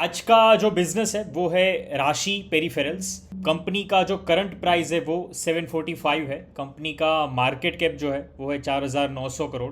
आज का जो बिजनेस है वो है राशि पेरिफेरल्स। कंपनी का जो करंट प्राइस है वो 745 है। कंपनी का मार्केट कैप जो है वो है 4900 करोड़।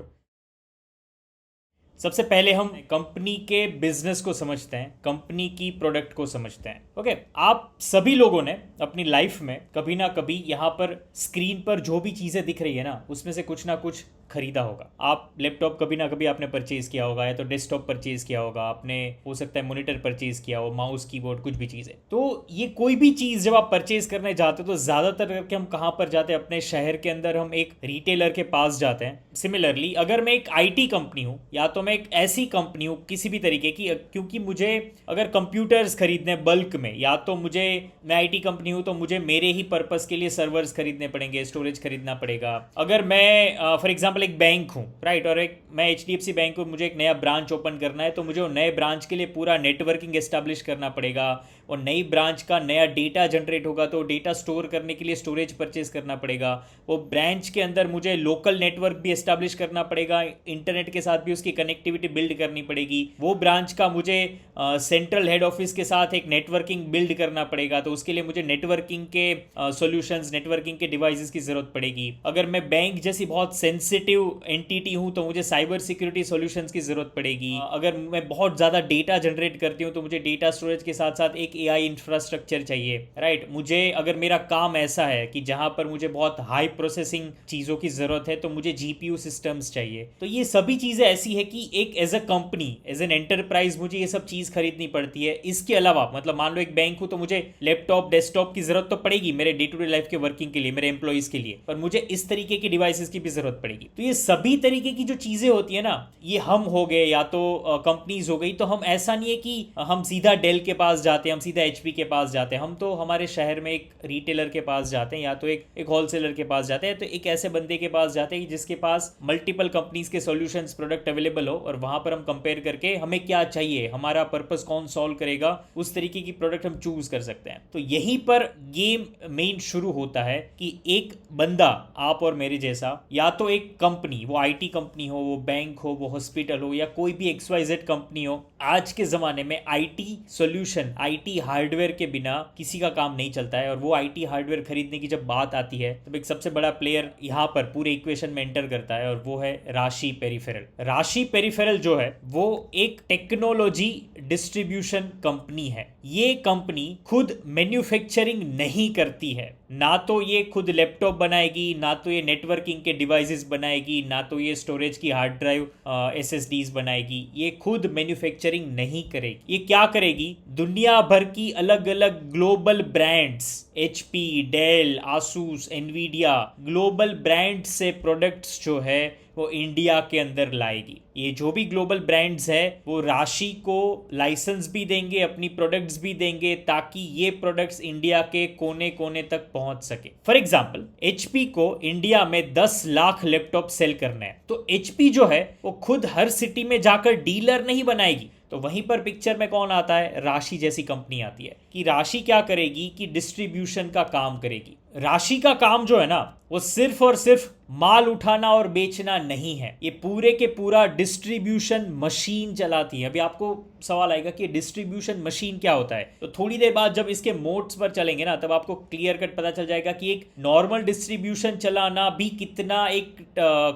सबसे पहले हम कंपनी के बिजनेस को समझते हैं, कंपनी की प्रोडक्ट को समझते हैं। ओके, आप सभी लोगों ने अपनी लाइफ में कभी ना कभी यहाँ पर स्क्रीन पर जो भी चीज़ें दिख रही है ना, उसमें से कुछ ना कुछ खरीदा होगा। आप लैपटॉप कभी ना कभी आपने परचेज किया होगा, या तो डेस्कटॉप परचेज किया होगा आपने, हो सकता है मॉनिटर परचेज किया हो, माउस कीबोर्ड, कुछ भी चीज़ें। तो ये कोई भी चीज़ जब आप परचेज करने जाते हो तो ज़्यादातर करके हम कहाँ पर जाते हैं? अपने शहर के अंदर हम एक रिटेलर के पास जाते हैं। सिमिलरली अगर मैं एक आईटी कंपनी हूँ, या तो मैं एक ऐसी कंपनी हूँ किसी भी तरीके की, क्योंकि मुझे अगर कंप्यूटर्स खरीदने बल्क में, या तो मुझे, मैं आईटी कंपनी हूँ तो मुझे मेरे ही पर्पस के लिए सर्वर्स खरीदने पड़ेंगे, स्टोरेज खरीदना पड़ेगा। अगर मैं फॉर एग्जांपल एक बैंक हूँ, राइट, और एक मैं एचडीएफसी बैंक हूँ, मुझे एक नया ब्रांच ओपन करना है, तो मुझे वो नए ब्रांच के लिए पूरा नेटवर्किंग एस्टेब्लिश करना पड़ेगा। और नई ब्रांच का नया डेटा जनरेट होगा तो डेटा स्टोर करने के लिए स्टोरेज परचेज करना पड़ेगा। वो ब्रांच के अंदर मुझे लोकल नेटवर्क भी एस्टेब्लिश करना पड़ेगा, इंटरनेट के साथ भी उसकी कनेक्टिविटी बिल्ड करनी पड़ेगी। वो ब्रांच का मुझे सेंट्रल हेड ऑफिस के साथ एक नेटवर्किंग बिल्ड करना पड़ेगा, तो उसके लिए मुझे नेटवर्किंग के सॉल्यूशंस, नेटवर्किंग के डिवाइसेस की जरूरत पड़ेगी। अगर मैं बैंक जैसी बहुत सेंसिटिव एंटिटी हूं तो मुझे साइबर सिक्योरिटी सॉल्यूशंस की जरूरत पड़ेगी। अगर मैं बहुत ज़्यादा डेटा जनरेट करती हूँ तो मुझे डेटा स्टोरेज के साथ साथ एक एआई इंफ्रास्ट्रक्चर चाहिए, राइट। मुझे अगर मेरा काम ऐसा है कि जहां पर मुझे बहुत हाई प्रोसेसिंग चीज़ों की ज़रूरत है तो मुझे जीपीयू सिस्टम्स चाहिए। तो ये सभी चीज़ें ऐसी है कि एक as a company, as an enterprise मुझे ये सब चीज़ खरीदनी पड़ती है। इसके अलावा मतलब मान लो एक बैंक हूँ तो मुझे लैपटॉप, डेस्कटॉप की ज़रूरत तो पड़ेगी मेरे डे टू डे लाइफ के वर्किंग के लिए, मेरे एम्प्लॉयज़ के लिए, पर मुझे इस तरीके की डिवाइसेस की भी ज़रूरत पड़ेगी। तो ये सभी तरीके की जो चीज़ें होती है ना, ये हम हो गए या तो कंपनीज हो गई। तो हम ऐसा नहीं है कि हम सीधा डेल के पास जाते हैं, हम सीधा एचपी के पास जाते हैं। हम तो हमारे शहर में एक रिटेलर के पास जाते हैं, या तो एक होलसेलर के पास जाते हैं, तो एक ऐसे बंदे के पास जाते हैं जिसके पास मल्टीपल कंपनीज के सॉल्यूशंस, प्रोडक्ट अवेलेबल हो, और वहां पर हम कंपेयर करके हमें क्या चाहिए, हमारा पर्पस कौन सॉल्व करेगा, उस तरीके की प्रोडक्ट हम चूज कर सकते हैं। तो यहीं पर गेम मेन शुरू होता है कि एक बंदा, आप और मेरे जैसा, या तो एक कंपनी, वो आईटी कंपनी हो, वो बैंक हो, वो हॉस्पिटल हो, या कोई भी XYZ कंपनी हो, आज के ज़माने में आईटी सॉल्यूशन, आईटी हार्डवेयर के बिना किसी का काम नहीं चलता है। और वो आईटी हार्डवेयर खरीदने की जब बात आती है तो एक सबसे बड़ा प्लेयर यहाँ पर पूरे इक्वेशन में एंटर करता है, और वो है राशि पेरिफेरल। राशि पेरिफेरल जो है वो एक टेक्नोलॉजी डिस्ट्रीब्यूशन कंपनी है। ये कंपनी खुद मैन्युफैक्चरिंग नहीं करती है, ना तो ये खुद लैपटॉप बनाएगी, ना तो ये नेटवर्किंग के डिवाइसेस बनाएगी, ना तो ये स्टोरेज की हार्ड ड्राइव SSDs बनाएगी। ये खुद मैन्युफैक्चरिंग नहीं करेगी। ये क्या करेगी? दुनिया भर की अलग अलग global brands, HP, Dell, Asus, Nvidia, global brand से प्रोडक्ट्स जो है वो इंडिया के अंदर लाएगी। ये जो भी ग्लोबल ब्रांड्स है वो राशि को लाइसेंस भी देंगे, अपनी प्रोडक्ट्स भी देंगे, ताकि ये प्रोडक्ट्स इंडिया के कोने कोने तक पहुंच सके। फॉर एग्जांपल HP को इंडिया में 10 लाख लैपटॉप सेल करने हैं, तो HP जो है वो खुद हर सिटी में जाकर डीलर नहीं बनाएगी। तो वहीं पर पिक्चर में कौन आता है? राशि जैसी कंपनी आती है। कि राशि क्या करेगी कि डिस्ट्रीब्यूशन का काम करेगी। राशि का काम जो है ना, वो सिर्फ और सिर्फ माल उठाना और बेचना नहीं है, ये पूरे के पूरा डिस्ट्रीब्यूशन मशीन चलाती है। अभी आपको सवाल आएगा कि डिस्ट्रीब्यूशन मशीन क्या होता है, तो थोड़ी देर बाद जब इसके मोड्स पर चलेंगे ना, तब आपको क्लियर कट पता चल जाएगा कि एक नॉर्मल डिस्ट्रीब्यूशन चलाना भी कितना एक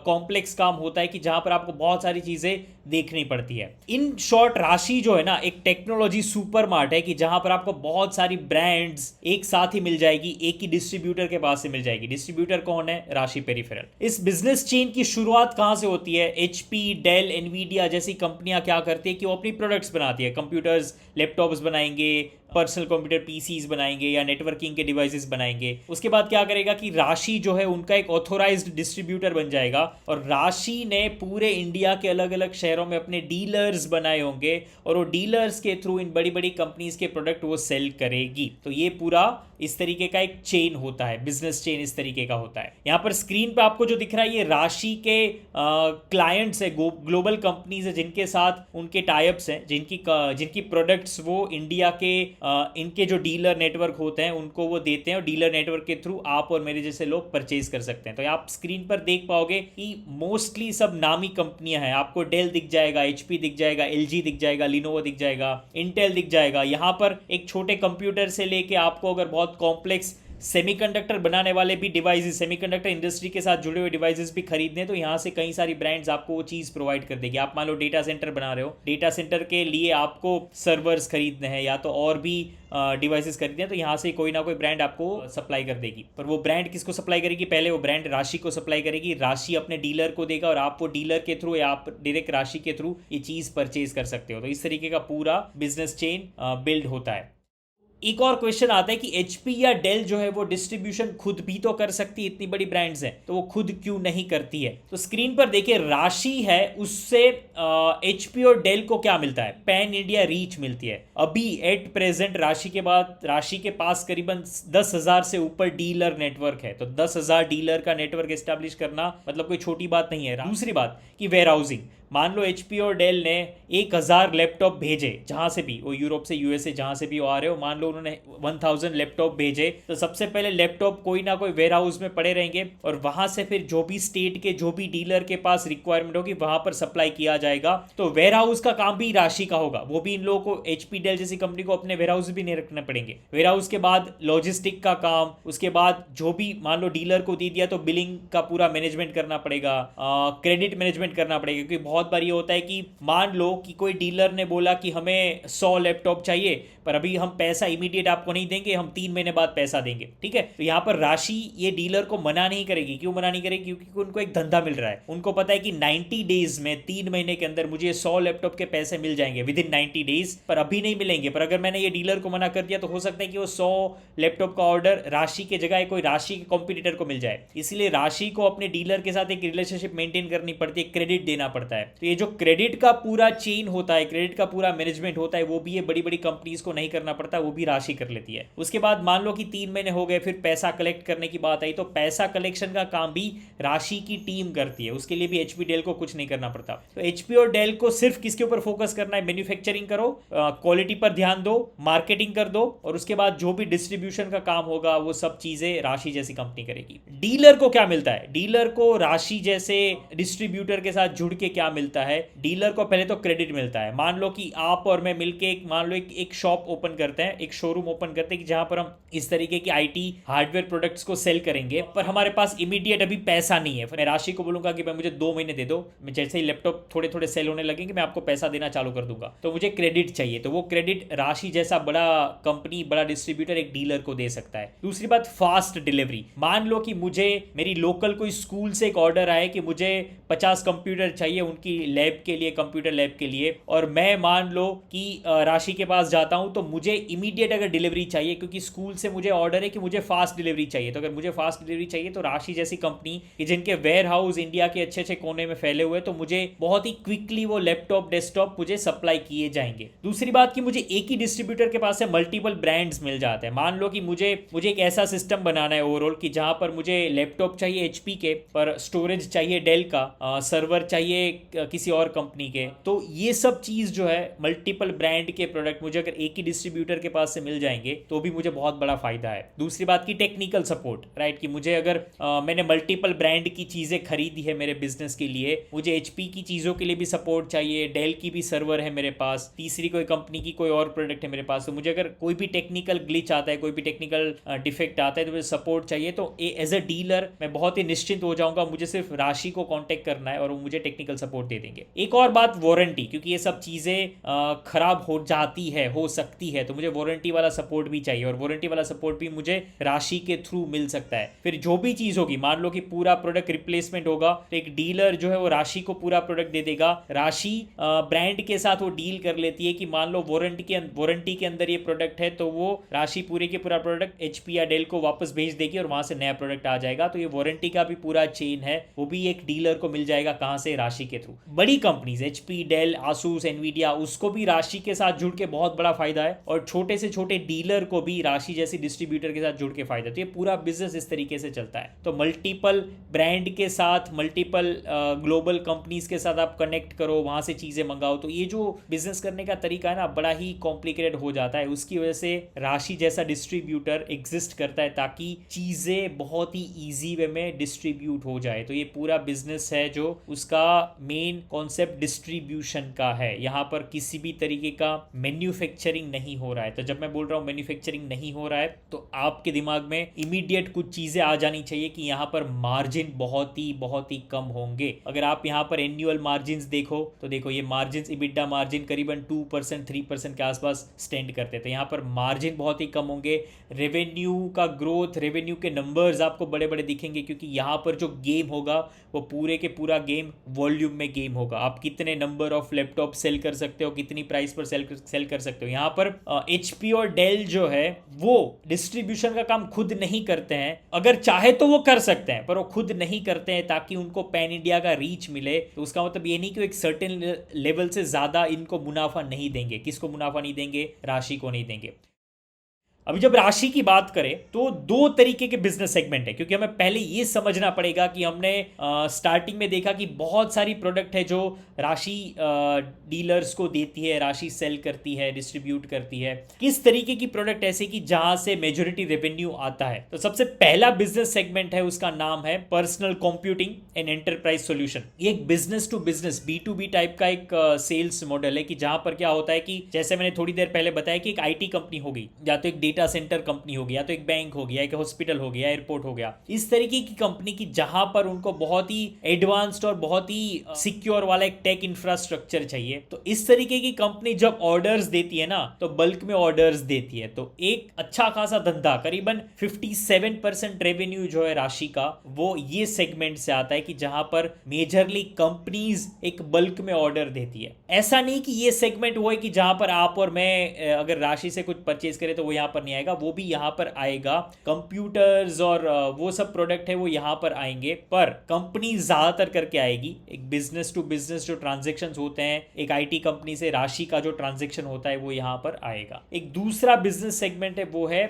कॉम्प्लेक्स काम होता है, कि जहां पर आपको बहुत सारी चीजें देखनी पड़ती है। इन शॉर्ट, राशि जो है ना एक टेक्नोलॉजी सुपरमार्ट है, कि जहां पर आपको बहुत सारी ब्रांड्स एक साथ ही मिल जाएगी, एक ही डिस्ट्रीब्यूटर के पास से मिल जाएगी। डिस्ट्रीब्यूटर कौन है? राशि पेरिफेरल। इस बिजनेस चेन की शुरुआत कहां से होती है? HP, डेल, एनवीडिया जैसी कंपनियां क्या करती है कि वो अपनी प्रोडक्ट्स बनाती है। कंप्यूटर्स, लैपटॉप्स बनाएंगे, पर्सनल कंप्यूटर PCs बनाएंगे, या नेटवर्किंग के डिवाइसेस बनाएंगे। उसके बाद क्या करेगा कि राशि जो है उनका एक ऑथोराइज्ड डिस्ट्रीब्यूटर बन जाएगा, और राशि ने पूरे इंडिया के अलग अलग शहरों में अपने डीलर्स बनाए होंगे, और वो डीलर्स के थ्रू इन बड़ी बड़ी कंपनीज के प्रोडक्ट वो सेल करेगी। तो ये पूरा इस तरीके का एक चेन होता है, बिजनेस चेन इस तरीके का होता है। यहाँ पर स्क्रीन पे आपको जो दिख रहा है ये राशि के क्लाइंट्स है, ग्लोबल कंपनीज है, जिनके साथ उनके टाइप्स हैं, जिनकी प्रोडक्ट्स वो इंडिया के इनके जो डीलर नेटवर्क होते हैं उनको वो देते हैं और डीलर नेटवर्क के थ्रू आप और मेरे जैसे लोग परचेज कर सकते हैं। तो आप स्क्रीन पर देख पाओगे कि मोस्टली सब नामी कंपनियां हैं। आपको डेल दिख जाएगा, एचपी दिख जाएगा, एलजी दिख जाएगा, लिनोवो दिख जाएगा, इंटेल दिख जाएगा। यहाँ पर एक छोटे कंप्यूटर से लेके आपको अगर बहुत कॉम्प्लेक्स सेमीकंडक्टर बनाने वाले भी डिवाइसेस, सेमीकंडक्टर इंडस्ट्री के साथ जुड़े हुए डिवाइसेस भी खरीदने, तो यहाँ से कई सारी ब्रांड्स आपको वो चीज़ प्रोवाइड कर देगी। आप मान लो डेटा सेंटर बना रहे हो, डेटा सेंटर के लिए आपको सर्वर्स खरीदने हैं या तो और भी डिवाइसेस खरीदने हैं, तो यहाँ से कोई ना कोई ब्रांड आपको सप्लाई कर देगी। पर वो ब्रांड किसको सप्लाई करेगी? पहले वो ब्रांड राशि को सप्लाई करेगी, राशि अपने डीलर को देगा और आप वो डीलर के थ्रू या आप डायरेक्ट राशि के थ्रू ये चीज़ परचेज कर सकते हो। तो इस तरीके का पूरा बिजनेस चेन बिल्ड होता है। एक और क्वेश्चन आता है कि एचपी या डेल जो है वो डिस्ट्रीब्यूशन खुद भी तो कर सकती है, इतनी बड़ी ब्रांड्स हैं, तो वो खुद क्यों नहीं करती है? तो स्क्रीन पर देखिए, राशि है उससे एचपी और डेल को क्या मिलता है? पैन इंडिया रीच मिलती है। अभी एट प्रेजेंट राशि के बाद राशि के पास करीबन 10,000 से ऊपर डीलर नेटवर्क है। तो 10,000 डीलर का नेटवर्क एस्टेब्लिश करना मतलब कोई छोटी बात नहीं है। दूसरी बात कि वेयर हाउसिंग, मान लो एचपी और डेल ने 1,000 लैपटॉप भेजे, जहां से भी वो यूरोप से यूएसए जहां से भी वो आ रहे हो, मान लो उन्होंने 1,000 लैपटॉप भेजे, तो सबसे पहले लैपटॉप कोई ना कोई वेयर हाउस में पड़े रहेंगे और वहां से फिर जो भी स्टेट के जो भी डीलर के पास रिक्वायरमेंट होगी वहां पर सप्लाई किया जाएगा। तो वेयर हाउस का काम भी राशि का होगा। वो भी इन लोगों को, एचपी डेल जैसी कंपनी को अपने वेयर हाउस भी नहीं रखने पड़ेंगे। वेयर हाउस के बाद लॉजिस्टिक का काम, उसके बाद जो भी मान लो डीलर को दे दिया तो बिलिंग का पूरा मैनेजमेंट करना पड़ेगा, क्रेडिट मैनेजमेंट करना पड़ेगा। क्योंकि बहुत बार ये होता है कि मान लो कि कोई डीलर ने बोला कि हमें 100 लैपटॉप चाहिए, पर अभी हम पैसा इमीडिएट आपको नहीं देंगे, हम 3 महीने बाद पैसा देंगे, ठीक है? तो यहाँ पर राशि ये डीलर को मना नहीं करेगी। क्यों मना नहीं करेगी? क्योंकि उनको एक धंधा मिल रहा है। उनको पता है कि 90 डेज में, 3 महीने के अंदर मुझे 100 लैपटॉप के पैसे मिल जाएंगे विद इन 90 डेज, पर अभी नहीं मिलेंगे। पर अगर मैंने ये डीलर को मना कर दिया तो हो सकता है कि वो 100 लैपटॉप का ऑर्डर राशि के जगह कोई राशि के कॉम्पिटिटर को मिल जाए। इसलिए राशि को अपने डीलर के साथ एक रिलेशनशिप मेंटेन करनी पड़ती है, क्रेडिट देना पड़ता है। तो ये जो क्रेडिट का पूरा चेन होता है, क्रेडिट का पूरा मैनेजमेंट होता है, वो भी ये बड़ी बड़ी कंपनीज को नहीं करना पड़ता, वो भी राशि कर लेती है। उसके बाद मान लो कि 3 महीने हो गए, फिर पैसा कलेक्ट करने की बात आई, तो पैसा कलेक्शन का काम भी राशि की टीम करती है। उसके लिए भी एचपी डेल को कुछ नहीं करना पड़ता। तो एचपी और डेल को सिर्फ किसके ऊपर फोकस करना है? मैन्युफैक्चरिंग करो, क्वालिटी पर ध्यान दो, मार्केटिंग कर दो, और उसके बाद जो भी डिस्ट्रीब्यूशन का काम होगा वो सब चीजें राशि जैसी कंपनी करेगी। डीलर को क्या मिलता है? डीलर को राशि जैसे डिस्ट्रीब्यूटर के साथ जुड़ के क्या मिलता है? डीलर को पहले तो क्रेडिट मिलता है। मान लो कि आप और मैं मिलके मान लो एक शॉप ओपन करते हैं, एक शोरूम ओपन करते हैं कि जहां पर हम इस तरीके की आईटी हार्डवेयर प्रोडक्ट्स को सेल करेंगे, पर हमारे पास इमीडिएट अभी पैसा नहीं है। मैं राशि को बोलूंगा कि भाई मुझे 2 महीने दे दो, मैं जैसे ही लैपटॉप थोड़े थोड़े सेल होने लगेंगे मैं आपको पैसा देना चालू कर दूंगा। तो मुझे क्रेडिट चाहिए, तो वो क्रेडिट राशि जैसा बड़ा कंपनी, बड़ा डिस्ट्रीब्यूटर एक डीलर को दे सकता है। दूसरी बात, फास्ट डिलीवरी। मान लो कि मुझे मेरी लोकल कोई स्कूल से एक ऑर्डर आए कि मुझे 50 कंप्यूटर चाहिए उनकी लैब के लिए, कंप्यूटर लैब के लिए, और मैं मान लो कि राशि के पास जाता हूं तो मुझे इमीडिएट अगर डिलीवरी चाहिए, क्योंकि स्कूल से मुझे ऑर्डर है कि मुझे फास्ट डिलीवरी चाहिए, तो अगर मुझे फास्ट डिलीवरी चाहिए तो राशि जैसी कंपनी जिनके वेयर हाउस इंडिया के अच्छे अच्छे कोने में फैले हुए, तो मुझे बहुत ही क्विकली वो लैपटॉप, डेस्कटॉप मुझे सप्लाई किए जाएंगे। दूसरी बात कि मुझे एक ही डिस्ट्रीब्यूटर के पास से मल्टीपल ब्रांड्स मिल जाते हैं। मान लो कि मुझे एक ऐसा सिस्टम बनाना है ओवरऑल कि जहां पर मुझे लैपटॉप चाहिए एचपी के, पर स्टोरेज चाहिए डेल का, सर्वर चाहिए किसी और कंपनी के, तो ये सब चीज जो है मल्टीपल ब्रांड के प्रोडक्ट मुझे अगर एक ही डिस्ट्रीब्यूटर के पास से मिल जाएंगे तो भी मुझे बहुत बड़ा फायदा है। दूसरी बात की टेक्निकल सपोर्ट, राइट, कि मुझे अगर मैंने मल्टीपल ब्रांड की चीजें खरीदी है मेरे बिजनेस के लिए, मुझे एचपी की चीजों के लिए भी सपोर्ट चाहिए, डेल की भी सर्वर है मेरे पास, तीसरी कोई कंपनी की कोई और प्रोडक्ट है मेरे पास, तो मुझे अगर कोई भी टेक्निकल ग्लिच आता है, कोई भी टेक्निकल डिफेक्ट आता है तो मुझे सपोर्ट चाहिए, तो एज अ डीलर मैं बहुत ही निश्चिंत हो जाऊंगा। मुझे सिर्फ राशि को कांटेक्ट करना है और वो मुझे टेक्निकल सपोर्ट दे देंगे। एक और बात, वारंटी, क्योंकि ये सब चीजें खराब हो जाती है, हो सकती है, तो मुझे वारंटी वाला सपोर्ट भी चाहिए, और वारंटी वाला सपोर्ट भी मुझे राशि के थ्रू मिल सकता है। फिर जो भी चीज होगी, मान लो कि पूरा प्रोडक्ट रिप्लेसमेंट होगा तो एक डीलर जो है वो राशि को पूरा प्रोडक्ट दे देगा। राशि ब्रांड के साथ वो डील कर लेती है कि मान लो वारंटी के अंदर ये प्रोडक्ट है, तो वो राशि पूरे के पूरा प्रोडक्ट एचपी या डेल को वापस भेज देगी और वहां से नया प्रोडक्ट आ जाएगा। तो ये वारंटी का भी पूरा चेन है, वो भी एक डीलर को मिल जाएगा। कहां से? राशि के थ्रू। बड़ी companies HP, Dell, Asus, Nvidia, उसको भी राशि के साथ जुड़ के बहुत बड़ा फायदा है, और छोटे से छोटे डीलर को भी राशि जैसी डिस्ट्रीब्यूटर के साथ जुड़ के फायदा। तो ये पूरा बिजनेस इस तरीके से चलता है। तो मल्टीपल ब्रांड के साथ, मल्टीपल ग्लोबल कंपनीज के साथ आप कनेक्ट करो, वहां से चीजें मंगाओ। तो ये जो बिजनेस करने का तरीका है ना, बड़ा ही कॉम्प्लिकेटेड हो जाता है। उसकी वजह से राशि जैसा डिस्ट्रीब्यूटर एग्जिस्ट करता है, ताकि चीजें बहुत ही ईजी वे में डिस्ट्रीब्यूट हो जाए। तो ये पूरा बिजनेस है जो उसका मेन कॉन्सेप्ट डिस्ट्रीब्यूशन का है। यहाँ पर किसी भी तरीके का मैन्युफैक्चरिंग नहीं हो रहा है। तो जब मैं बोल रहा हूँ मैन्युफैक्चरिंग नहीं हो रहा है, तो आपके दिमाग में इमीडिएट कुछ चीजें आ जानी चाहिए कि यहाँ पर मार्जिन बहुत ही कम होंगे। अगर आप यहाँ पर एनुअल मार्जिन देखो, तो देखो ये मार्जिन, इबिडा मार्जिन करीबन 2% 3% के आसपास स्टैंड करते थे। यहाँ पर मार्जिन बहुत ही कम होंगे। रेवेन्यू का ग्रोथ, रेवेन्यू के नंबर्स आपको बड़े बड़े दिखेंगे, क्योंकि यहाँ पर जो गेम होगा वो पूरे के पूरा गेम वॉल्यूम में गेम होगा। आप कितने नंबर ऑफ लैपटॉप सेल कर सकते हो, कितनी प्राइस पर सेल कर सकते हो। यहाँ पर HP और डेल जो है वो डिस्ट्रीब्यूशन का काम खुद नहीं करते हैं। अगर चाहे तो वो कर सकते हैं, पर वो खुद नहीं करते हैं ताकि उनको पैन इंडिया का रीच मिले। तो उसका मतलब ये नहीं कि एक सर्टेन लेवल से ज्यादा इनको मुनाफा नहीं देंगे। किसको मुनाफा नहीं देंगे? राशि को नहीं देंगे। अभी जब राशि की बात करें तो दो तरीके के बिजनेस सेगमेंट है, क्योंकि हमें पहले ये समझना पड़ेगा कि हमने स्टार्टिंग में देखा कि बहुत सारी प्रोडक्ट है जो राशि डीलर्स को देती है, राशि सेल करती है, डिस्ट्रीब्यूट करती है। किस तरीके की प्रोडक्ट ऐसे कि जहां से मेजोरिटी रेवेन्यू आता है। तो सबसे पहला बिजनेस सेगमेंट है, उसका नाम है personal computing and enterprise solution. ये एक business to business B2B type का एक सेल्स मॉडल है, कि जहां पर क्या होता है कि जैसे मैंने थोड़ी देर पहले बताया कि एक IT कंपनी होगी, या तो एक डेटा सेंटर कंपनी हो गया, तो एक बैंक हो गया, एक हॉस्पिटल हो गया, एयरपोर्ट हो गया, इस तरीके की कंपनी की जहां पर उनको बहुत ही एडवांस्ड और बहुत ही सिक्योर वाला एक टेक इंफ्रास्ट्रक्चर चाहिए। तो इस तरीके की कंपनी जब ऑर्डर्स देती है ना, तो बल्क में ऑर्डर्स देती है। तो एक अच्छा खासा धंधा, करीबन 57% रेवेन्यू जो है राशि का, वो ये सेगमेंट से आता है कि जहां पर मेजरली कंपनीज एक बल्क में ऑर्डर देती है। ऐसा नहीं कि ये सेगमेंट वो है कि जहां पर आप और मैं अगर राशि से कुछ परचेज करें तो वो यहां पर नहीं आएगा, वो भी यहां पर आएगा। कंप्यूटर्स और वो सब प्रोडक्ट है वो यहां पर आएंगे, पर कंपनी ज्यादातर करके आएगी। एक बिजनेस टू बिजनेस जो ट्रांजेक्शन होते हैं, एक IT कंपनी से राशि का जो ट्रांजेक्शन होता है वो यहां पर आएगा। एक दूसरा बिजनेस सेगमेंट है वो है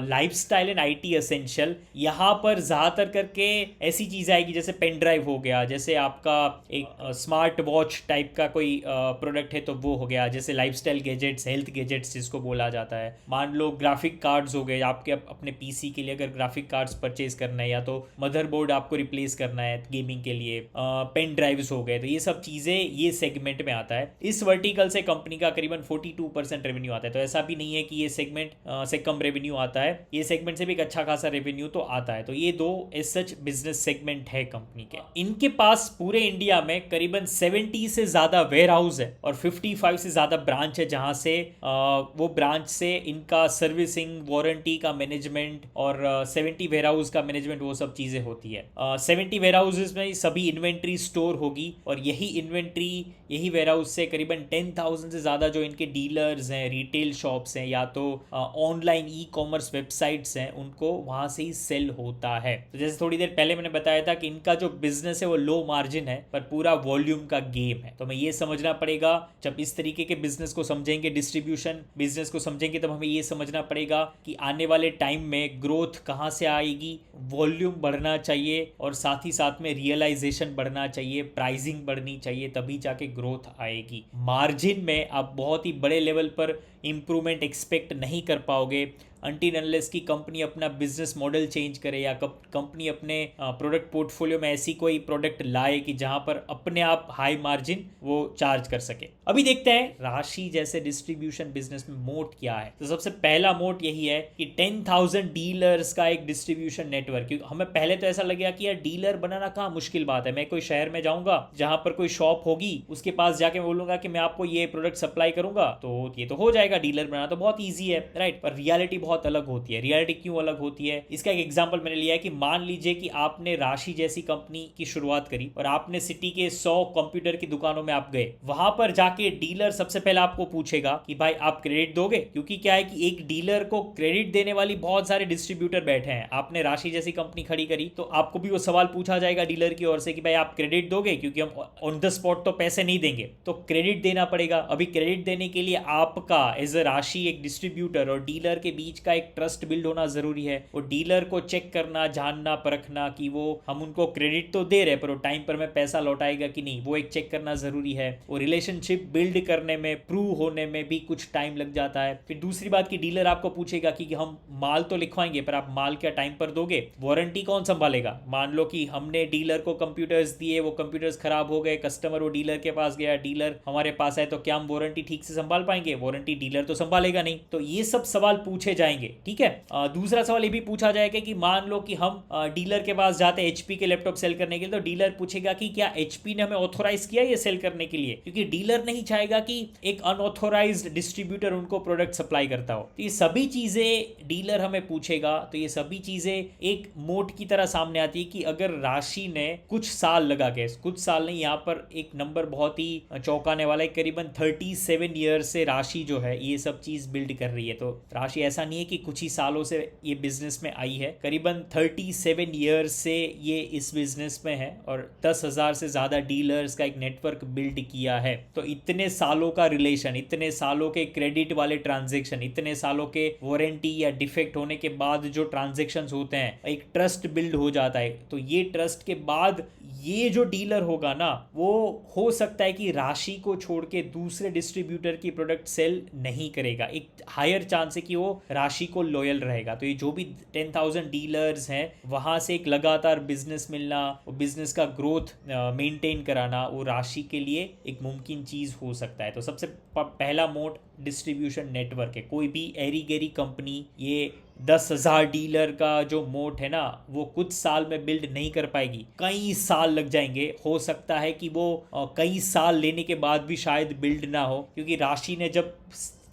लाइफस्टाइल एंड IT एसेंशियल। यहां पर ज्यादातर करके ऐसी चीज आएगी जैसे पेन ड्राइव हो गया, जैसे आपका एक स्मार्ट वॉच टाइप का कोई प्रोडक्ट है तो वो हो गया, जैसे लाइफस्टाइल गैजेट्स, हेल्थ गैजेट्स जिसको बोला जाता है। मान लो ग्राफिक कार्ड्स हो गए, आपके अपने PC के लिए अगर ग्राफिक कार्ड्स परचेज करना है, या तो मदरबोर्ड आपको रिप्लेस करना है गेमिंग के लिए, पेन ड्राइव्स हो गए, तो ये सब चीजें ये सेगमेंट में आता है। इस वर्टिकल से कंपनी का करीबन 42% रेवेन्यू आता है। तो ऐसा भी नहीं है कि ये सेगमेंट से कम रेवेन्यू आता है, ये सेगमेंट से भी एक अच्छा खासा रेवेन्यू तो आता है। तो ये दो एज सच बिजनेस सेगमेंट है कंपनी के। इनके पास पूरे इंडिया में करीबन 70 से ज्यादा वेयर हाउस है और 55 से ज्यादा ब्रांच है, जहां से वो ब्रांच से इनका सर्विसिंग, वारंटी का मैनेजमेंट और 70 वेयर हाउस का मैनेजमेंट, वो सब चीजें होती है। 70 वेयर हाउसेज में सभी इन्वेंट्री स्टोर होगी, और यही इन्वेंट्री, यही वेयर हाउस से करीबन 10,000 से ज्यादा जो इनके डीलर्स हैं, रिटेल शॉप्स हैं, या तो ऑनलाइन ई-कॉमर्स वेबसाइट्स हैं, उनको वहां से ही सेल होता है। तो जैसे थोड़ी देर पहले मैंने बताया था कि इनका जो बिजनेस है वो लो मार्जिन है, पर पूरा वॉल्यूम का गेम है। तो हमें ये समझना पड़ेगा, जब इस तरीके के बिजनेस को समझेंगे, डिस्ट्रीब्यूशन बिजनेस को समझेंगे, तब हमें ये समझना पड़ेगा कि आने वाले टाइम में ग्रोथ कहां से आएगी। वॉल्यूम बढ़ना चाहिए और साथ ही साथ में रियलाइजेशन बढ़ना चाहिए, प्राइसिंग बढ़नी चाहिए, तभी जाके ग्रोथ आएगी। मार्जिन में आप बहुत ही बड़े लेवल पर इंप्रूवमेंट एक्सपेक्ट नहीं कर पाओगे अनटिल अनलेस की कंपनी अपना बिजनेस मॉडल चेंज करे, या कंपनी अपने प्रोडक्ट पोर्टफोलियो में ऐसी कोई प्रोडक्ट लाए कि जहां पर अपने आप हाई मार्जिन वो चार्ज कर सके। अभी देखते हैं राशि जैसे डिस्ट्रीब्यूशन बिजनेस में मोट क्या है। तो सबसे पहला मोट यही है कि 10,000 डीलर्स का एक डिस्ट्रीब्यूशन नेटवर्क। क्योंकि हमें पहले तो ऐसा लगेगा कि यार डीलर बनाना कहाँ मुश्किल बात है, मैं कोई शहर में जाऊंगा जहां पर कोई शॉप होगी, उसके पास जाके बोलूंगा कि मैं आपको ये प्रोडक्ट सप्लाई करूंगा, तो ये तो हो जाएगा, डीलर बनाना तो बहुत ईजी है, राइट। पर रियलिटी बहुत बहुत अलग होती है। रियलिटी क्यों अलग होती है, इसका एक एग्जांपल मैंने लिया है कि मान लीजिए कि आपने राशि जैसी कंपनी की शुरुआत करी और आपने सिटी के 100 कंप्यूटर की दुकानों में आप गए, वहां पर जाके डीलर सबसे पहले आपको पूछेगा कि भाई आप क्रेडिट दोगे, क्योंकि क्या है कि एक डीलर को क्रेडिट देने वाली बहुत सारे डिस्ट्रीब्यूटर बैठे हैं। आपने राशि जैसी कंपनी खड़ी करी तो आपको भी वो सवाल पूछा जाएगा डीलर की ओर से कि भाई आप क्रेडिट दोगे, क्योंकि हम ऑन द स्पॉट तो पैसे नहीं देंगे, तो क्रेडिट देना पड़ेगा। अभी क्रेडिट देने के लिए आपका एज अ राशि एक डिस्ट्रीब्यूटर और डीलर के बीच का एक ट्रस्ट बिल्ड होना जरूरी है। वो डीलर को चेक करना, जानना, परखना कि वो हम उनको क्रेडिट तो दे रहे पर वो टाइम पर में पैसा लौटाएगा कि नहीं, वो एक चेक करना जरूरी है। वो रिलेशनशिप बिल्ड करने में, प्रूव होने में भी कुछ टाइम लग जाता है। फिर दूसरी बात कि डीलर आपको पूछेगा कि हम माल तो लिखवाएंगे पर आप माल क्या टाइम पर दोगे, वारंटी कौन संभालेगा। मान लो कि हमने डीलर को कंप्यूटर्स दिए, वो कंप्यूटर्स खराब हो गए, कस्टमर वो डीलर के पास गया, डीलर हमारे पास है, तो क्या हम वारंटी ठीक से संभाल पाएंगे, वारंटी डीलर तो संभालेगा नहीं। तो ये सब सवाल पूछे जाएंगे, ठीक है। दूसरा सवाल ये भी पूछा जाएगा कि मान लो कि हम डीलर के पास जाते हैं एचपी के लैपटॉप सेल करने के लिए, तो डीलर पूछेगा कि क्या एचपी ने हमें ऑथोराइज किया ये सेल करने के लिए, क्योंकि डीलर नहीं चाहेगा कि एक अनऑथोराइज्ड डिस्ट्रीब्यूटर उनको प्रोडक्ट सप्लाई करता हो। तो ये सभी चीजें डीलर हमें पूछेगा। तो ये सभी चीजें एक मोट की तरह सामने आती है कि अगर राशि ने कुछ साल लगा के, कुछ साल नहीं, यहाँ पर एक नंबर बहुत ही चौंकाने वाला है, करीबन 37 ईयर्स से राशि जो है ये सब चीज बिल्ड कर रही है। तो राशि ऐसा नहीं है कि कुछ ही सालों से ये बिजनेस में आई है, करीबन 37 ईयर्स से ये इस बिजनेस में है और 10,000 से ज्यादा डीलर्स का एक नेटवर्क बिल्ड किया है। तो इतने सालों का रिलेशन, इतने सालों के क्रेडिट वाले ट्रांजेक्शन, इतने सालों के वारंटी या डिफेक्ट होने के बाद जो ट्रांजेक्शन होते हैं, एक ट्रस्ट बिल्ड हो जाता है। तो ये ट्रस्ट के बाद ये जो डीलर होगा ना, वो हो सकता है कि राशि को छोड़ के दूसरे डिस्ट्रीब्यूटर की प्रोडक्ट सेल नहीं करेगा। एक हायर चांस है कि वो राशि को लॉयल रहेगा। तो ये जो भी 10,000 डीलर्स हैं, वहां से एक लगातार बिजनेस मिलना, बिजनेस का ग्रोथ मेंटेन कराना, वो राशि के लिए एक मुमकिन चीज हो सकता है। तो सबसे पहला मोड डिस्ट्रीब्यूशन नेटवर्क है। कोई भी एरी गेरी कंपनी ये 10,000 डीलर का जो मोट है ना, वो कुछ साल में बिल्ड नहीं कर पाएगी, कई साल लग जाएंगे। हो सकता है कि वो कई साल लेने के बाद भी शायद बिल्ड ना हो, क्योंकि राशि ने जब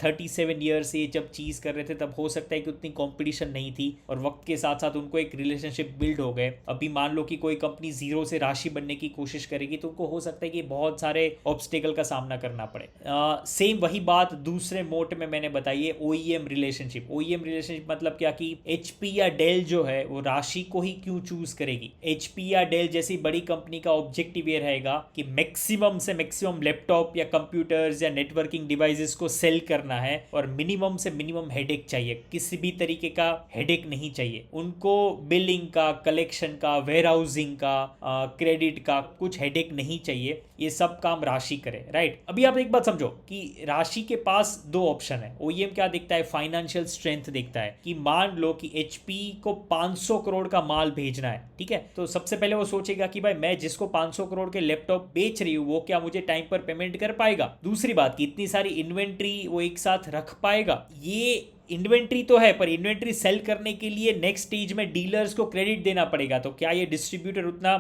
37 ईयर से जब चीज़ कर रहे थे तब हो सकता है कि उतनी कंपटीशन नहीं थी और वक्त के साथ साथ उनको एक रिलेशनशिप बिल्ड हो गए। अभी मान लो कि कोई कंपनी जीरो से राशि बनने की कोशिश करेगी तो उनको हो सकता है कि बहुत सारे ऑब्स्टेकल का सामना करना पड़े। सेम वही बात दूसरे मोड में मैंने बताई है, ओईएम रिलेशनशिप। ओईएम रिलेशनशिप मतलब क्या कि एचपी या डेल जो है वो राशि को ही क्यों चूज करेगी। एचपी या डेल जैसी बड़ी कंपनी का ऑब्जेक्टिव ये रहेगा कि मैक्सिमम से मैक्सिमम लैपटॉप या कंप्यूटर्स या नेटवर्किंग डिवाइसेस को सेल करना है और मिनिमम से मिनिमम हेडेक चाहिए, किसी भी तरीके का हेडेक नहीं चाहिए उनको। बिलिंग का, कलेक्शन का, वेयरहाउसिंग का, क्रेडिट का कुछ हेडेक नहीं चाहिए। ये सब काम राशि करे, राइट। अभी आप एक बात समझो कि राशि के पास दो ऑप्शन है। ओईएम क्या देखता है, फाइनेंशियल स्ट्रेंथ देखता है कि मान लो कि एचपी को 500 करोड़ का माल भेजना है, ठीक है, तो सबसे पहले वो सोचेगा कि भाई मैं जिसको 500 करोड़ के लैपटॉप बेच रही हूँ वो क्या मुझे टाइम पर पेमेंट कर पाएगा। दूसरी बात कि इतनी सारी इन्वेंट्री वो एक साथ रख पाएगा। ये इन्वेंट्री तो है पर इन्वेंट्री सेल करने के लिए नेक्स्ट स्टेज में डीलर्स को क्रेडिट देना पड़ेगा। तो क्या ये डिस्ट्रीब्यूटर उतना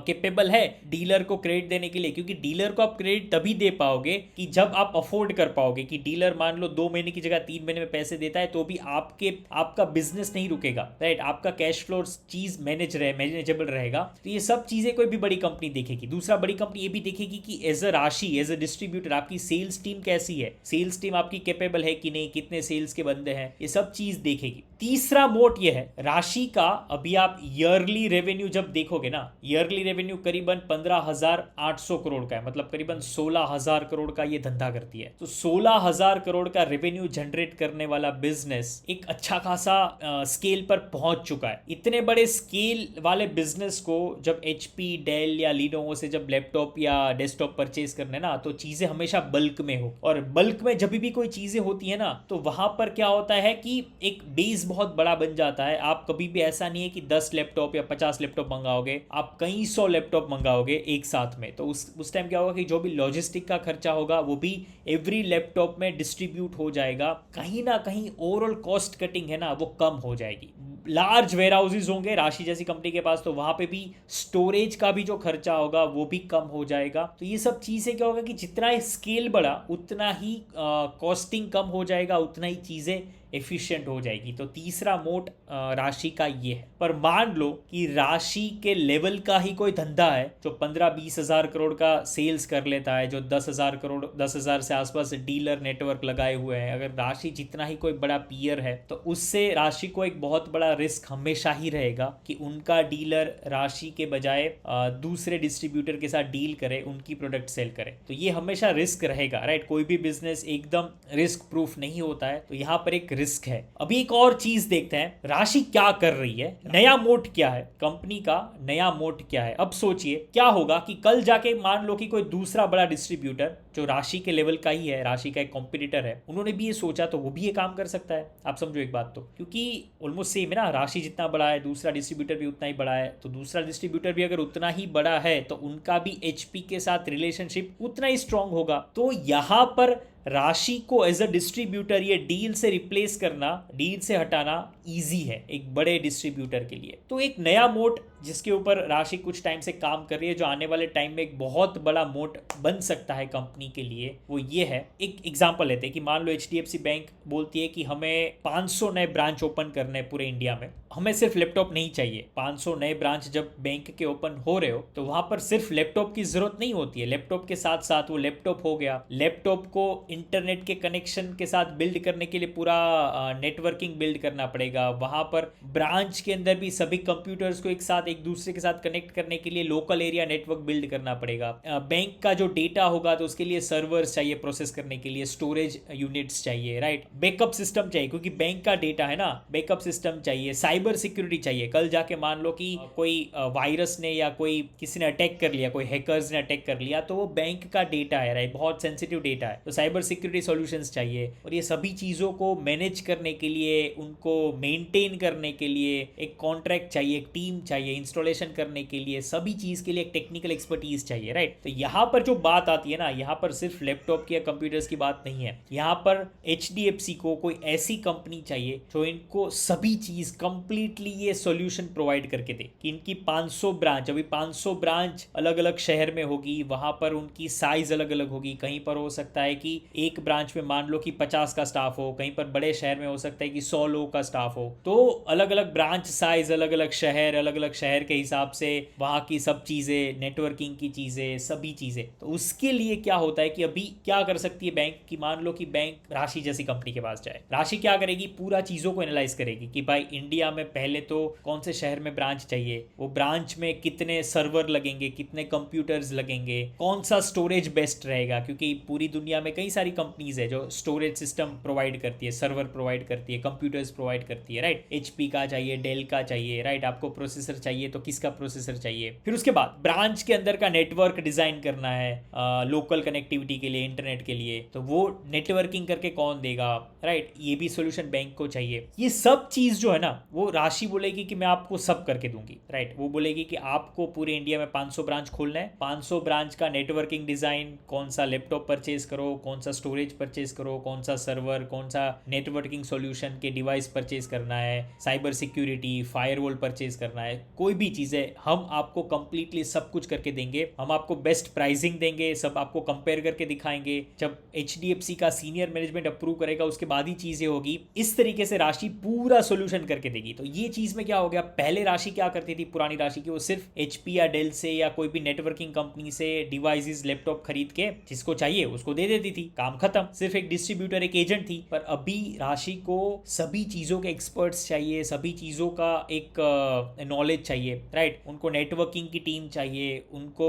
कैपेबल है डीलर को क्रेडिट देने के लिए, क्योंकि डीलर को आप क्रेडिट तभी दे पाओगे कि जब आप अफोर्ड कर पाओगे। कि डीलर मान लो 2 महीने की जगह 3 महीने में पैसे देता है तो भी आपका बिजनेस नहीं रुकेगा, राइट। आपका कैश फ्लो चीज मैनेजेबल रहेगा। तो ये सब चीजें कोई भी बड़ी कंपनी देखेगी। दूसरा, बड़ी कंपनी ये भी देखेगी कि एज अ राशि, एज अ डिस्ट्रीब्यूटर आपकी सेल्स टीम कैसी है, सेल्स टीम आपकी कैपेबल है कि नहीं, कितने सेल्स के बंदे हैं, ये सब चीज देखेगी। तीसरा मोड ये है राशि का। अभी आप ईयरली रेवेन्यू जब देखोगे ना, ईयरली रेवेन्यू करीबन 15,800 करोड़ का है, मतलब करीबन 16,000 करोड़ का ये धंधा करती है। तो 16,000 करोड़ का रेवेन्यू जनरेट करने वाला बिजनेस एक अच्छा खासा स्केल पर पहुंच चुका है। इतने बड़े स्केल वाले बिजनेस को जब एचपी, डेल या लिनोवो से जब लैपटॉप या डेस्कटॉप परचेज करने ना, तो चीजें हमेशा बल्क में हो। और बल्क में जब भी कोई चीजें होती है ना, तो वहां पर क्या होता है कि एक बेस बहुत बड़ा बन जाता है। आप कभी भी ऐसा नहीं है कि 10 लैपटॉप या 50 लैपटॉप मंगाओगे, आप कई 100 लैपटॉप मंगाओगे एक साथ में। तो उस टाइम क्या होगा कि जो भी लॉजिस्टिक का खर्चा होगा वो भी एवरी लैपटॉप में डिस्ट्रीब्यूट हो जाएगा। कहीं ना कहीं ओवरऑल कॉस्ट कटिंग है ना, वो कम हो जाएगी। लार्ज वेयर हाउसेज होंगे राशि जैसी कंपनी के पास, तो वहां पे भी स्टोरेज का भी जो खर्चा होगा वो भी कम हो जाएगा। तो ये सब चीजें क्या होगा कि जितना स्केल बढ़ा उतना ही कॉस्टिंग कम हो जाएगा, उतना ही चीजें एफिशिएंट हो जाएगी। तो तीसरा मोड राशि का ये है। पर मान लो कि राशि के लेवल का ही कोई धंधा है जो 15-20 हजार करोड़ का सेल्स कर लेता है, जो 10,000 से आसपास डीलर नेटवर्क लगाए हुए हैं। अगर राशि जितना ही कोई बड़ा पीयर है तो उससे राशि को एक बहुत बड़ा रिस्क हमेशा ही रहेगा कि उनका डीलर राशि के बजाय दूसरे डिस्ट्रीब्यूटर के साथ डील करे, उनकी प्रोडक्ट सेल करे। तो ये हमेशा रिस्क रहेगा, राइट। कोई भी बिजनेस एकदम रिस्क प्रूफ नहीं होता है, तो यहाँ पर एक रिस्क है। अभी एक और चीज देखते हैं, राशि क्या कर रही है, नया मोड क्या है, कंपनी का नया मोड क्या है। अब सोचिए क्या होगा कि कल जाके मान लो कि कोई दूसरा बड़ा डिस्ट्रीब्यूटर जो राशि के लेवल का ही है, राशि का एक कॉम्पिटिटर है, उन्होंने भी ये सोचा तो वो भी ये काम कर सकता है। आप समझो एक बात, तो क्योंकि ऑलमोस्ट सेम है ना, राशि जितना बड़ा है दूसरा डिस्ट्रीब्यूटर भी उतना ही बड़ा है, तो दूसरा डिस्ट्रीब्यूटर भी अगर उतना ही बड़ा है तो उनका भी एचपी के साथ रिलेशनशिप उतना ही स्ट्रांग होगा। तो यहां पर राशि को एज अ डिस्ट्रीब्यूटर ये डील से रिप्लेस करना, डील से हटाना इजी है एक बड़े डिस्ट्रीब्यूटर के लिए। तो एक नया मोड जिसके ऊपर राशि कुछ टाइम से काम कर रही है, जो आने वाले टाइम में एक बहुत बड़ा मोड बन सकता है कंपनी के लिए, वो ये है। एक एग्जांपल लेते हैं कि मान लो एचडीएफसी बैंक बोलती है कि हमें 500 नए ब्रांच ओपन करने हैं पूरे इंडिया में, हमें सिर्फ लैपटॉप नहीं चाहिए। 500 नए ब्रांच जब बैंक के ओपन हो रहे हो तो वहां पर सिर्फ लैपटॉप की जरूरत नहीं होती है, लैपटॉप के साथ साथ वो लैपटॉप हो गया, लैपटॉप को इंटरनेट के कनेक्शन के साथ बिल्ड करने के लिए पूरा नेटवर्किंग बिल्ड करना पड़ेगा। वहां पर ब्रांच के अंदर भी सभी कंप्यूटर्स को एक साथ एक दूसरे के साथ कनेक्ट करने के लिए लोकल एरिया नेटवर्क बिल्ड करना पड़ेगा। बैंक का जो डेटा होगा तो उसके लिए सर्वर्स चाहिए प्रोसेस करने के लिए, स्टोरेज यूनिट्स चाहिए, राइट, बैकअप सिस्टम चाहिए क्योंकि बैंक का डेटा है ना, बैकअप सिस्टम चाहिए, साइबर सिक्योरिटी चाहिए। कल जाके मान लो कि कोई वायरस ने या कोई किसी ने अटैक कर लिया, कोई हैकर्स ने अटैक कर लिया, तो वो बैंक का डेटा है, राइट, बहुत सेंसिटिव डेटा है, तो साइबर सिक्योरिटी सॉल्यूशंस चाहिए। और ये सभी चीज़ों को मैनेज करने के लिए, उनको मेंटेन करने के लिए एक कॉन्ट्रैक्ट चाहिए, एक टीम चाहिए, इंस्टॉलेशन करने के लिए, सभी चीज़ के लिए एक टेक्निकल एक्सपर्टीज चाहिए, राइट। तो यहाँ पर जो बात आती है ना, यहाँ पर सिर्फ लैपटॉप की या कंप्यूटर्स की बात नहीं है, यहाँ पर एचडीएफसी को कोई ऐसी कंपनी चाहिए जो इनको सभी चीज़ कंप्लीटली ये सॉल्यूशन प्रोवाइड करके दे। कि इनकी 500 ब्रांच, अभी 500 ब्रांच अलग अलग शहर में होगी, वहां पर उनकी साइज अलग अलग होगी। कहीं पर हो सकता है कि एक ब्रांच में मान लो कि 50 का स्टाफ हो, कहीं पर बड़े शहर में हो सकता है कि 100 लोगों का स्टाफ हो। तो अलग अलग ब्रांच साइज, अलग अलग शहर के हिसाब से वहां की सब चीजें, नेटवर्किंग की चीजें, सभी चीजें। तो उसके लिए क्या होता है कि अभी क्या कर सकती है बैंक की, मान लो कि बैंक राशि जैसी कंपनी के पास जाए, राशि क्या करेगी, पूरा चीजों को एनालाइज करेगी कि भाई इंडिया में पहले तो कौन से शहर में ब्रांच चाहिए, वो ब्रांच में कितने सर्वर लगेंगे, कितने कंप्यूटर्स लगेंगे, कौन सा स्टोरेज बेस्ट रहेगा, क्योंकि पूरी दुनिया में कई सारी कंपनीज है जो स्टोरेज सिस्टम प्रोवाइड करती है, सर्वर प्रोवाइड करती है, कंप्यूटर्स प्रोवाइड करती है, राइट। एचपी का चाहिए, डेल का चाहिए, राइट, आपको प्रोसेसर चाहिए तो किसका प्रोसेसर चाहिए। फिर उसके बाद ब्रांच के अंदर का नेटवर्क डिजाइन करना है, लोकल कनेक्टिविटी के लिए, इंटरनेट के लिए, तो वो नेटवर्किंग करके कौन देगा, राइट, ये भी सोल्यूशन बैंक को चाहिए। ये सब चीज जो है ना, वो राशि बोलेगी कि मैं आपको सब करके दूंगी, राइट। वो बोलेगी कि आपको पूरे इंडिया में 500 ब्रांच खोलना है, 500 ब्रांच का नेटवर्किंग डिजाइन, कौन सा लैपटॉप परचेज करो, कौन सा स्टोरेज परचेज करो, कौन सा सर्वर, कौन सा नेटवर्किंग सॉल्यूशन के डिवाइस परचेज करना है, साइबर सिक्योरिटी, फायरवॉल परचेज करना है, कोई भी चीजें हम आपको कंप्लीटली सब कुछ करके देंगे। हम आपको बेस्ट प्राइसिंग देंगे, सब आपको कंपेयर करके दिखाएंगे। जब एचडीएफसी का सीनियर मैनेजमेंट अप्रूव करेगा उसके बाद ही चीजें होगी। इस तरीके से राशि पूरा सोल्यूशन करके देगी। तो ये चीज में क्या हो गया, पहले राशि क्या करती थी, पुरानी राशि की, वो सिर्फ एचपी या डेल से या कोई भी नेटवर्किंग कंपनी से डिवाइसेस, लैपटॉप खरीद के जिसको चाहिए उसको दे देती थी, काम खत्म, सिर्फ एक डिस्ट्रीब्यूटर, एक एजेंट थी। पर अभी राशि को सभी चीजों के एक्सपर्ट्स चाहिए, सभी चीजों का एक नॉलेज चाहिए, राइट। उनको नेटवर्किंग की टीम चाहिए, उनको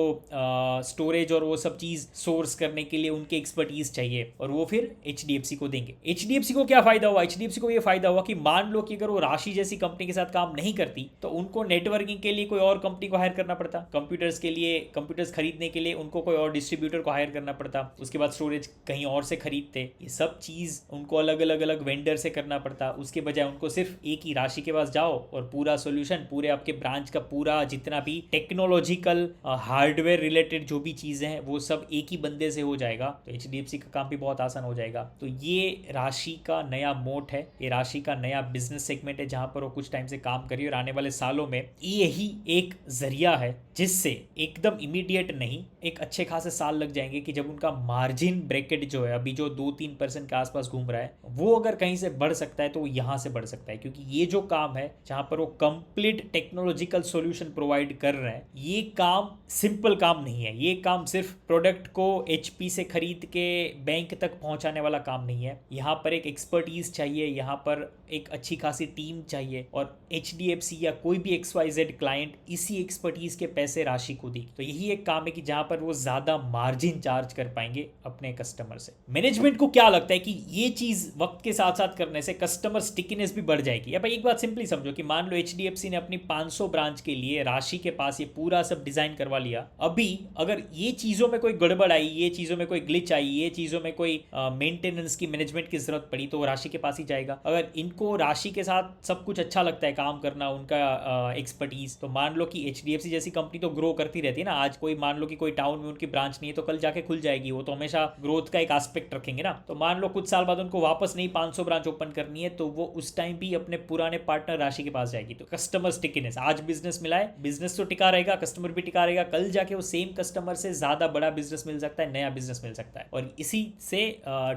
स्टोरेज और वो सब चीज सोर्स करने के लिए उनके एक्सपर्टीज चाहिए, और वो फिर एचडीएफसी को देंगे। एचडीएफसी को क्या फायदा हुआ, एचडीएफसी को ये फायदा हुआ कि मान लो कि अगर वो राशि जैसी कंपनी के साथ काम नहीं करती तो उनको नेटवर्किंग के लिए कोई और कंपनी को हायर करना पड़ता, कंप्यूटर्स के लिए, कंप्यूटर्स खरीदने के लिए उनको कोई और डिस्ट्रीब्यूटर को हायर करना पड़ता, उसके बाद स्टोरेज कहीं कहीं और से खरीदते, ये सब चीज उनको अलग अलग अलग वेंडर से करना पड़ता। उसके बजाय उनको सिर्फ एक ही राशि के पास जाओ और पूरा सोल्यूशन, पूरे आपके ब्रांच का पूरा जितना भी टेक्नोलॉजिकल हार्डवेयर रिलेटेड जो भी चीजें हैं वो सब एक ही बंदे से हो जाएगा। तो एचडीएफसी का काम भी बहुत आसान हो जाएगा। तो ये राशि का नया मोट है, ये राशि का नया बिजनेस सेगमेंट है जहां पर वो कुछ टाइम से काम करिए और आने वाले सालों में यही एक जरिया है जिससे एकदम इमीडिएट नहीं, एक अच्छे खासे साल लग जाएंगे कि जब उनका मार्जिन ब्रैकेट जो है अभी जो 2-3% के आसपास घूम रहा है वो अगर कहीं से बढ़ सकता है तो यहां से बढ़ सकता है। क्योंकि ये जो काम है जहां पर वो कंप्लीट टेक्नोलॉजिकल सॉल्यूशन प्रोवाइड कर रहे हैं, ये काम सिंपल काम नहीं है। ये काम सिर्फ प्रोडक्ट को एचपी से खरीद के बैंक तक पहुंचाने वाला काम नहीं है। यहाँ पर एक एक्सपर्टीज चाहिए, यहाँ पर एक अच्छी खासी टीम चाहिए और एचडीएफसी या कोई भी XYZ क्लाइंट इसी एक्सपर्टीज के पैसे राशि को दी। तो यही एक काम है कि जहां पर वो ज्यादा मार्जिन चार्ज कर पाएंगे अपने कस्टमर से। मैनेजमेंट को क्या लगता है कि ये चीज वक्त के साथ साथ करने से कस्टमर स्टिकीनेस भी बढ़ जाएगी। या भाई एक बात सिंपली समझो कि मान लो एचडीएफसी ने अपनी 500 ब्रांच के लिए राशि के पास ये पूरा सब डिजाइन करवा लिया। अभी अगर ये चीजों में कोई गड़बड़ आई, ये चीजों में कोई ग्लिच आई, ये चीजों में कोई मेंटेनेंस की, मैनेजमेंट की जरूरत पड़ी तो वो राशि के पास ही जाएगा। अगर इनको राशि के साथ सब कुछ अच्छा लगता है काम करना, उनका एक्सपर्टीज, तो मान लो कि एचडीएफसी जैसी कंपनी तो ग्रो करती रहती है ना। आज कोई मान लो कि कोई टाउन में उनकी ब्रांच नहीं है तो कल जाके खुल जाएगी, वो तो हमेशा ग्रोथ का एक एस्पेक्ट रखेंगे ना। तो मान लो कुछ साल बाद उनको वापस नहीं 500 ब्रांच ओपन करनी है तो वो उस टाइम भी अपने पुराने पार्टनर राशि के पास जाएगी। तो कस्टमर स्टिकीनेस, आज बिजनेस मिला है, बिजनेस तो टिका रहेगा, कस्टमर भी टिका रहेगा, कल जाके वो सेम कस्टमर से ज्यादा बड़ा बिजनेस मिल सकता है, नया बिजनेस मिल सकता है और इसी से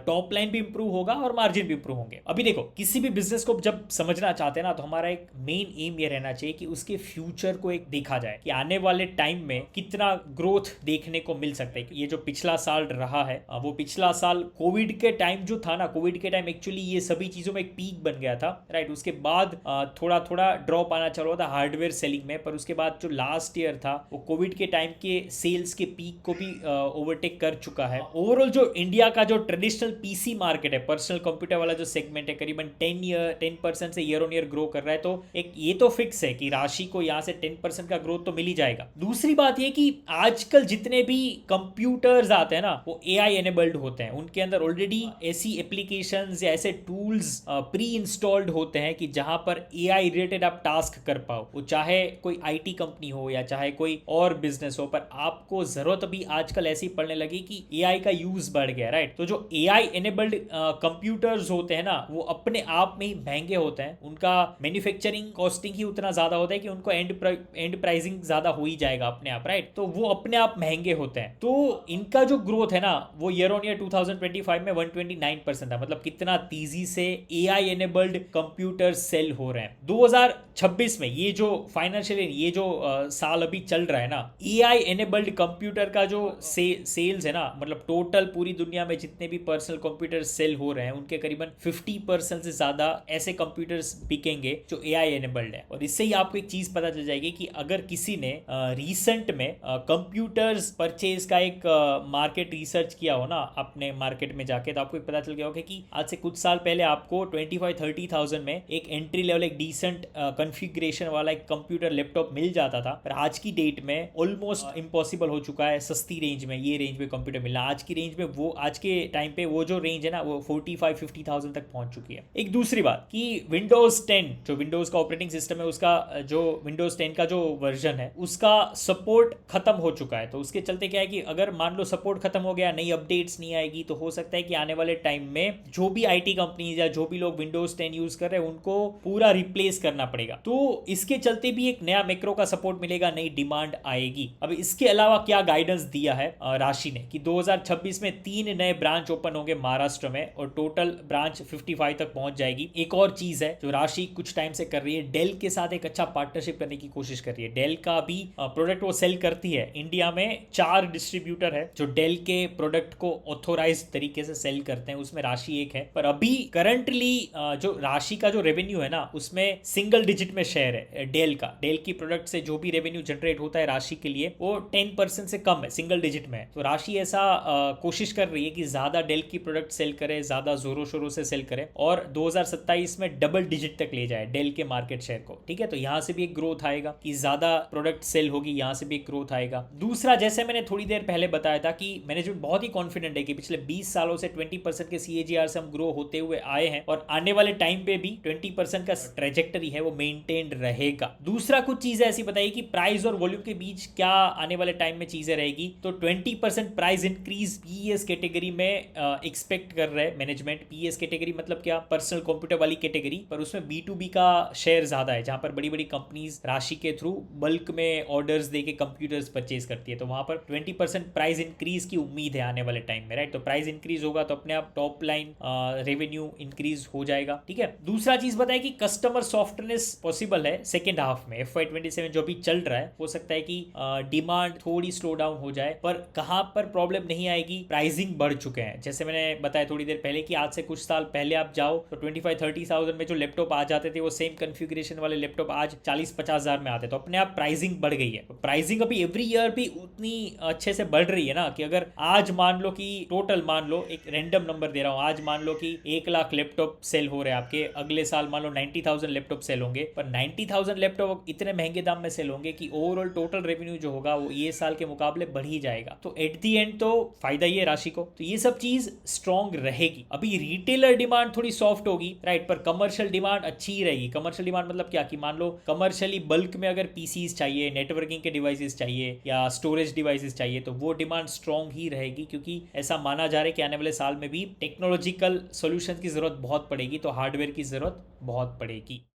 टॉप लाइन भी इंप्रूव होगा और मार्जिन भी इंप्रूव होंगे। अभी देखो किसी भी बिजनेस को जब समझना चाहते हैं ना तो हमारा एक मेन एम ये रहना चाहिए कि उसके फ्यूचर को एक देखा जाए कि आने वाले टाइम में कितना ग्रोथ देखने को मिल सकता है। ये जो पिछला साल रहा है वो पिछला साल कोविड के टाइम जो था ना, कोविड के टाइम एक्चुअली ये सभी चीजों में एक पीक बन गया था, राइट। उसके बाद थोड़ा थोड़ा ड्रॉप आना चालू था हार्डवेयर सेलिंग में, पर उसके बाद जो लास्ट ईयर था वो कोविड के टाइम के सेल्स के पीक को भी ओवरटेक कर चुका है। ओवरऑल जो इंडिया का जो ट्रेडिशनल पीसी मार्केट है, पर्सनल कंप्यूटर वाला जो सेगमेंट है, करीबन 10% से ईयर ऑन ईयर ग्रो कर रहा है। तो एक ये तो फिक्स है कि राशि को यहाँ से 10% का ग्रोथ तो मिल ही जाएगा। दूसरी बात ये कि आजकल जितने भी कंप्यूटर्स आते हैं ना वो एआई एनेबल्ड होते हैं, उनके अंदर ऑलरेडी ऐसी एप्लीकेशंस या ऐसे टूल्स प्री इंस्टॉल्ड होते हैं कि जहां पर एआई रिलेटेड आप टास्क कर पाओ। वो चाहे कोई आईटी कंपनी हो या चाहे कोई और बिजनेस हो, पर आपको जरूरत अभी आजकल ऐसी पड़ने लगी कि एआई का यूज बढ़ गया, राइट। तो जो एआई एनेबल्ड कंप्यूटर्स होते हैं ना वो अपने आप में ही महंगे होते हैं, उनका मैन्युफैक्चरिंग कॉस्टिंग ही उतना ज्यादा होता है कि उनको एंड प्राइसिंग ज्यादा हो ही जाएगा अपने आप, राइट। तो वो अपने आप महंगे होते हैं। तो इनका जो ग्रोथ है ना वो ईयर ऑन ईयर 2025 में 129% था। मतलब कितना तेजी से एआई एनेबल्ड कंप्यूटर सेल हो रहे हैं। 2026 में ये जो फाइनेंशियल ये जो साल अभी चल रहा है ना, एआई एनेबल्ड कंप्यूटर का जो सेल्स है ना, मतलब टोटल पूरी दुनिया में जितने भी पर्सनल कंप्यूटर सेल हो रहे हैं उनके करीबन 50% से ज्यादा ऐसे कंप्यूटर्स बिकेंगे जो एआई एनेबल्ड है। और इससे ही आपको एक चीज पता चल जाएगी कि अगर किसी ने रिसेंट में कंप्यूटर्स परचेज का एक मार्केट रिसर्च किया हो ना अपने मार्केट में जाके, तो आपको पता चल गया होगा कि आज से कुछ साल पहले आपको 25-30,000 में एक एंट्री लेवल एक डिसेंट कॉन्फ़िगरेशन वाला एक कंप्यूटर लैपटॉप मिल जाता था। पर आज की डेट में ऑलमोस्ट इम्पॉसिबल हो चुका है सस्ती रेंज में, ये रेंज में कंप्यूटर मिलना। आज की रेंज में वो आज के टाइम पे वो जो रेंज है ना वो 45-50,000 तक पहुंच चुकी है। एक दूसरी बात कि विंडोज 10 जो विंडोज का ऑपरेटिंग सिस्टम है उसका जो विंडोज 10 का जो वर्जन है उसका सपोर्ट खत्म हो चुका है। तो उसके चलते क्या है कि अगर मान लो सपोर्ट खत्म हो गया, नई अपडेट्स नहीं आएगी, तो हो सकता है कि आने वाले टाइम में जो भी आईटी कंपनीज या जो भी लोग विंडोज 10 यूज कर रहे हैं उनको पूरा रिप्लेस करना पड़ेगा। तो इसके चलते भी एक नया मैक्रो का सपोर्ट मिलेगा, नई डिमांड आएगी। अब इसके अलावा क्या गाइडेंस दिया है राशि ने कि 2026 में 3 नए ब्रांच ओपन होंगे महाराष्ट्र में और टोटल ब्रांच 55 तक पहुंच जाएगी। एक और चीज है जो राशि कुछ टाइम से कर रही है, डेल के साथ एक अच्छा पार्टनरशिप करने की कोशिश कर रही है। डेल का भी प्रोडक्ट वो सेल करती है। इंडिया में 4 डिस्ट्रीब्यूटर है जो डेल के प्रोडक्ट को ऑथोराइज तरीके से सेल करते हैं, उसमें राशि एक है। पर अभी करंटली जो राशि का जो रेवेन्यू है ना उसमें सिंगल डिजिट में शेयर है डेल का। डेल की प्रोडक्ट से जो भी रेवेन्यू जनरेट होता है राशि के लिए वो 10% से कम है, सिंगल डिजिट में है। तो राशि ऐसा कोशिश कर रही है कि ज्यादा डेल की प्रोडक्ट सेल करे, ज्यादा जोरों शोरों से सेल करे और 2027 में डबल डिजिट तक ले जाए डेल के मार्केट शेयर को। ठीक है, तो यहां से भी एक ग्रोथ आएगा कि ज्यादा प्रोडक्ट सेल होगी, यहां से भी एक ग्रोथ आएगा। दूसरा, जैसे मैंने थोड़ी देर पहले बताया था कि मैनेजमेंट बहुत ही कॉन्फिडेंट है कि पिछले 20 सालों से 20% के CAGR से हम ग्रो होते हुए आए हैं और आने वाले टाइम पे भी 20% का ट्रेजेक्टरी है वो मेंटेन्ड रहेगा। दूसरा कुछ चीजें ऐसी बताइए कि प्राइस और वॉल्यूम के बीच क्या आने वाले टाइम में चीजें रहेगी। तो 20% प्राइस इंक्रीज पीएस कैटेगरी में एक्सपेक्ट कर रहे हैं मैनेजमेंट। पीएस कैटेगरी मतलब क्या, पर्सनल कंप्यूटर वाली कैटेगरी, पर उसमें B2B का शेयर ज्यादा है, जहां पर बड़ी बड़ी कंपनीज राशि के थ्रू बल्क में ऑर्डर्स देके कंप्यूटर्स परचेज करती है। तो वहां पर 20% प्राइस इंक्रीज की उम्मीद है आने वाले टाइम में, राइट। तो प्राइस इंक्रीज होगा तो अपने आप टॉप लाइन रेवेन्यू इंक्रीज हो जाएगा, ठीक है। दूसरा चीज बताए कि कस्टमर सॉफ्टनेस पॉसिबल है सेकेंड हाफ में। FY27 जो भी चल रहा है, हो सकता है कि डिमांड थोड़ी स्लो डाउन हो जाए, पर कहां पर प्रॉब्लम नहीं आएगी, प्राइसिंग बढ़ चुके हैं। जैसे मैंने बताया थोड़ी देर पहले कि आज से कुछ साल पहले आप जाओ तो 25-30,000 में जो लैपटॉप आ जाते थे, वो सेम कन्फिग्रेशन वाले लैपटॉप आज 40-50 हजार में आते। तो अपने आप प्राइसिंग बढ़ गई है। प्राइसिंग अभी एवरी ईयर भी उतनी अच्छे से बढ़ रही है ना, कि अगर आज मान लो कि टोटल, मान लो एक रैंडम नंबर दे रहा हूं, आज मान लो कि 1 लाख लैपटॉप सेल हो रहे हैं आपके, अगले साल मान लो 90,000 लैपटॉप सेल होंगे, पर 90,000 लैपटॉप इतने महंगे दाम में सेल होंगे कि ओवरऑल टोटल रेवेन्यू जो होगा वो ये साल के मुकाबले बढ़ ही जाएगा। तो एट दी एंड तो फायदा ही है राशि को। तो ये सब चीज स्ट्रॉन्ग रहेगी। अभी रिटेलर डिमांड थोड़ी सॉफ्ट होगी, राइट, पर कमर्शियल डिमांड अच्छी ही रहेगी। कमर्शियल डिमांड मतलब क्या, कि मान लो कमर्शियली बल्क में अगर पीसीज चाहिए, नेटवर्किंग के डिवाइसेस चाहिए या स्टोरेज डिवाइसेस चाहिए, तो वो डिमांड स्ट्रॉन्ग ही रहेगी, क्योंकि ऐसा माना जा रहा है कि आने वाले साल में भी टेक्नोलॉजिकल सॉल्यूशन की जरूरत बहुत पड़ेगी, तो हार्डवेयर की जरूरत बहुत पड़ेगी।